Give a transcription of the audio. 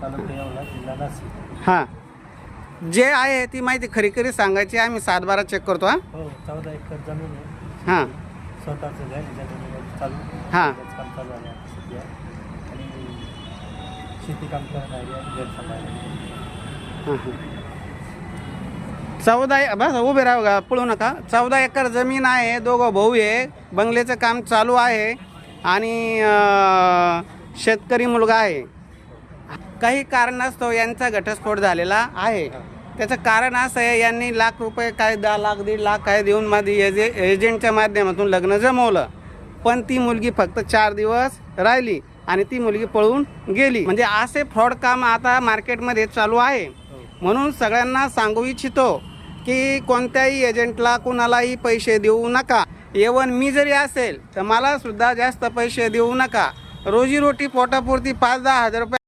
तालुका येवला, जिल्हा नाशिक. हां, जे आहे ती माहिती खरी खरी सांगायची. आम्ही 7/12 चेक करतो. हां हो, 14 एकर जमीन आहे. हां स्वतःचं घर जमिनीवर चालू हां. काम चालू आहे आता सध्या. आणि शेती काम करणारी आणि घर सांभाळणारी. हां हां. 14 बस उभे राहू का, पळू नका. 14 एकर जमीन आहे. दोघं भाऊ आहे. बंगल्याचं काम चालू आहे आणि शेतकरी मुलगा आहे. काही कारणास्तव यांचा घटस्फोट झालेला आहे. त्याचं कारण असं आहे, यांनी लाख रुपये काय 10 लाख 1.5 लाख काय देऊन मध्ये एजंटच्या माध्यमातून लग्न जमवलं. पण ती मुलगी फक्त 4 दिवस राहिली आणि ती मुलगी पळून गेली. म्हणजे असे फ्रॉड काम आता मार्केटमध्ये चालू आहे. म्हणून सगळ्यांना सांगू इच्छितो की कोणत्याही एजंटला कुणालाही पैसे देऊ नका. इव्हन मी जरी असेल तर मला सुद्धा जास्त पैसे देऊ नका. रोजीरोटी पोटापुरती 5-10 हजार रुपये